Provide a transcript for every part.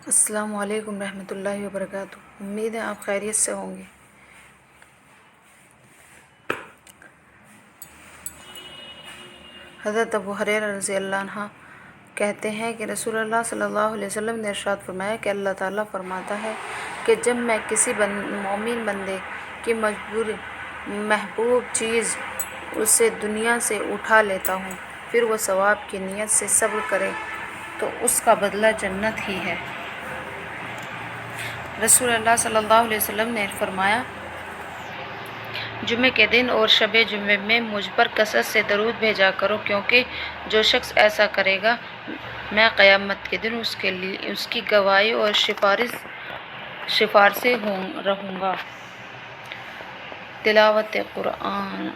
السلام علیکم رحمۃ اللہ وبرکاتہ۔ امید ہے آپ خیریت سے ہوں گے۔ حضرت ابو ہریرہ رضی اللہ عنہ کہتے ہیں کہ رسول اللہ صلی اللہ علیہ وسلم نے ارشاد فرمایا کہ اللہ تعالیٰ فرماتا ہے کہ جب میں کسی مومن بندے کی محبوب چیز اسے دنیا سے اٹھا لیتا ہوں، پھر وہ ثواب کی نیت سے صبر کرے تو اس کا بدلہ جنت ہی ہے۔ رسول اللہ صلی اللہ علیہ وسلم نے فرمایا، جمعے کے دن اور شب جمعے میں مجھ پر کثرت سے درود بھیجا کرو، کیونکہ جو شخص ایسا کرے گا میں قیامت کے دن اس کی گواہی اور سفارشیں رہوں گا۔ تلاوت قرآن۔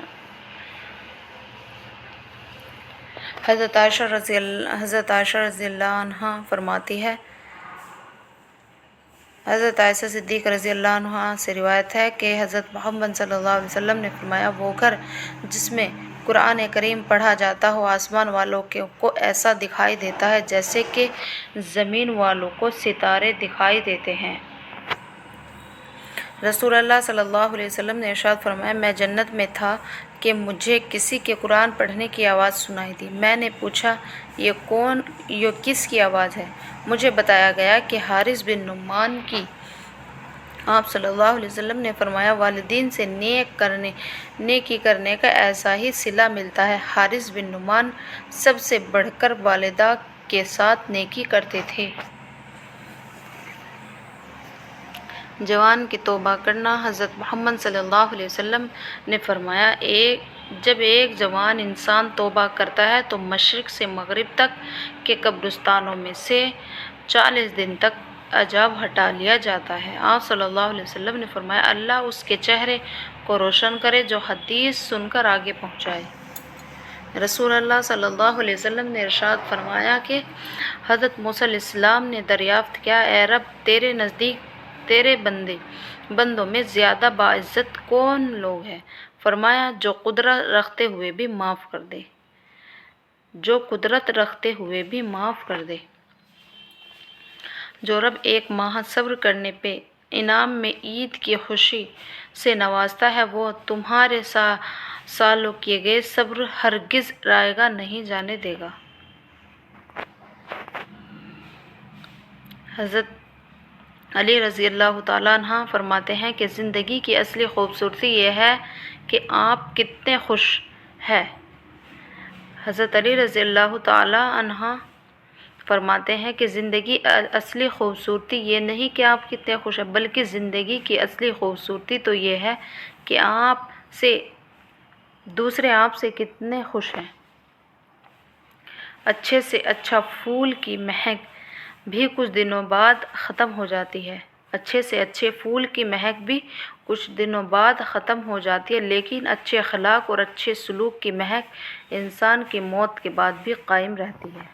حضرت عائشہ رضی اللہ عنہ فرماتی ہے، حضرت عائشہ صدیقہ رضی اللہ عنہ سے روایت ہے کہ حضرت محمد صلی اللہ علیہ وسلم نے فرمایا، وہ گھر جس میں قرآن کریم پڑھا جاتا ہو آسمان والوں کو ایسا دکھائی دیتا ہے جیسے کہ زمین والوں کو ستارے دکھائی دیتے ہیں۔ رسول اللہ صلی اللہ علیہ وسلم نے ارشاد فرمایا، میں جنت میں تھا کہ مجھے کسی کے قرآن پڑھنے کی آواز سنائی دی۔ میں نے پوچھا، یہ کس کی آواز ہے؟ مجھے بتایا گیا کہ حارث بن نعمان کی۔ آپ صلی اللہ علیہ وسلم نے فرمایا، والدین سے نیکی کرنے کا ایسا ہی صلہ ملتا ہے۔ حارث بن نعمان سب سے بڑھ کر والدہ کے ساتھ نیکی کرتے تھے۔ جوان کی توبہ کرنا۔ حضرت محمد صلی اللہ علیہ وسلم نے فرمایا، جب ایک جوان انسان توبہ کرتا ہے تو مشرق سے مغرب تک کے قبرستانوں میں سے 40 دن تک عذاب ہٹا لیا جاتا ہے۔ آپ صلی اللہ علیہ وسلم نے فرمایا، اللہ اس کے چہرے کو روشن کرے جو حدیث سن کر آگے پہنچائے۔ رسول اللہ صلی اللہ علیہ وسلم نے ارشاد فرمایا کہ حضرت موسیٰ علیہ السلام نے دریافت کیا، اے رب، تیرے نزدیک تیرے بندوں میں زیادہ باعزت کون لوگ ہیں؟ فرمایا، جو قدرت رکھتے ہوئے بھی معاف کر دے۔ جو رب ایک ماہ صبر کرنے پہ انعام میں عید کی خوشی سے نوازتا ہے، وہ تمہارے سالوں کیے گئے صبر ہرگز رائگاں نہیں جانے دے گا۔ حضرت علی رضی اللہ تعالیٰ عنہ فرماتے ہیں کہ زندگی کی اصلی خوبصورتی یہ ہے کہ آپ کتنے خوش ہیں۔ حضرت علی رضی اللہ تعالیٰ عنہ فرماتے ہیں کہ زندگی اصلی خوبصورتی یہ نہیں کہ آپ کتنے خوش ہیں، بلکہ زندگی کی اصلی خوبصورتی تو یہ ہے کہ دوسرے آپ سے کتنے خوش ہیں۔ اچھے سے اچھا پھول کی مہک بھی کچھ دنوں بعد ختم ہو جاتی ہے۔ اچھے سے اچھے پھول کی مہک بھی کچھ دنوں بعد ختم ہو جاتی ہے، لیکن اچھے اخلاق اور اچھے سلوک کی مہک انسان کی موت کے بعد بھی قائم رہتی ہے۔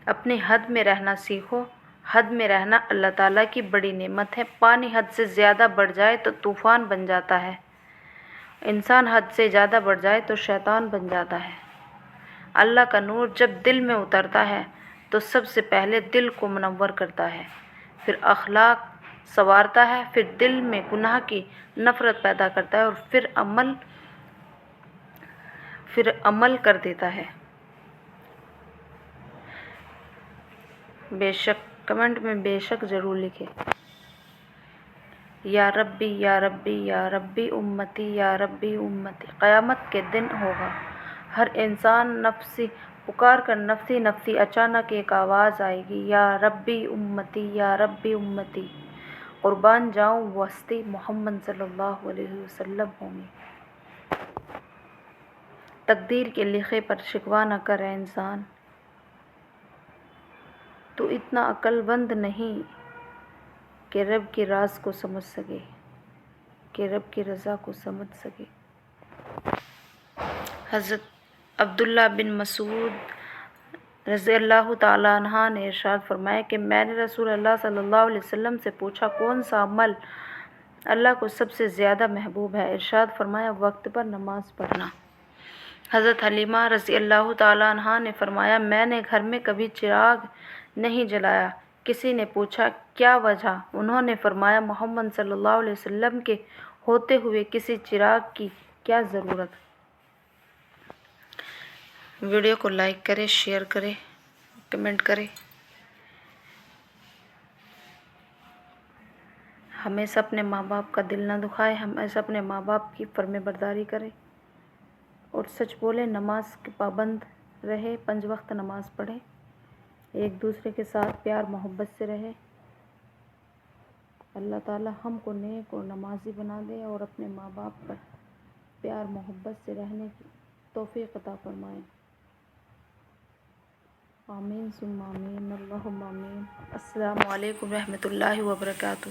اپنی حد میں رہنا سیکھو۔ حد میں رہنا اللہ تعالیٰ کی بڑی نعمت ہے۔ پانی حد سے زیادہ بڑھ جائے تو طوفان بن جاتا ہے، انسان حد سے زیادہ بڑھ جائے تو شیطان بن جاتا ہے۔ اللہ کا نور جب دل میں اترتا ہے تو سب سے پہلے دل کو منور کرتا ہے، پھر اخلاق سنوارتا ہے، پھر دل میں گناہ کی نفرت پیدا کرتا ہے اور پھر عمل کر دیتا ہے۔ بے شک کمنٹ میں بے شک ضرور لکھیں، یا ربی یا ربی یا ربی امتی یا ربی امتی۔ قیامت کے دن ہوگا، ہر انسان پکار کر نفسی نفسی، اچانک ایک آواز آئے گی، یا ربی امتی یا ربی امتی۔ قربان جاؤں وہ ہستی محمد صلی اللہ علیہ وسلم ہوں گی۔ تقدیر کے لکھے پر شکوہ نہ کر اے انسان، تو اتنا عقل مند نہیں کہ رب کے راز کو سمجھ سکے، کہ رب کی رضا کو سمجھ سکے۔ حضرت عبداللہ بن مسعود رضی اللہ تعالیٰ عنہ نے ارشاد فرمایا کہ میں نے رسول اللہ صلی اللہ علیہ وسلم سے پوچھا، کون سا عمل اللہ کو سب سے زیادہ محبوب ہے؟ ارشاد فرمایا، وقت پر نماز پڑھنا۔ حضرت حلیمہ رضی اللہ تعالیٰ عنہ نے فرمایا، میں نے گھر میں کبھی چراغ نہیں جلایا کسی نے پوچھا کیا وجہ؟ انہوں نے فرمایا محمد صلی اللہ علیہ وسلم کے ہوتے ہوئے کسی چراغ کی کیا ضرورت۔ ویڈیو کو لائک کریں، شیئر کریں، کمنٹ کریں۔ ہمیشہ اپنے ماں باپ کا دل نہ دکھائے، ہمیشہ اپنے ماں باپ کی فرم برداری کرے اور سچ بولے، نماز کے پابند رہے، 5 وقت نماز پڑھے، ایک دوسرے کے ساتھ پیار محبت سے رہے۔ اللہ تعالی ہم کو نیک اور نمازی بنا دے اور اپنے ماں باپ پر پیار محبت سے رہنے کی توفیق عطا فرمائے۔ آمین ثم آمین، اللہم آمین۔ السلام علیکم رحمۃ اللہ وبرکاتہ۔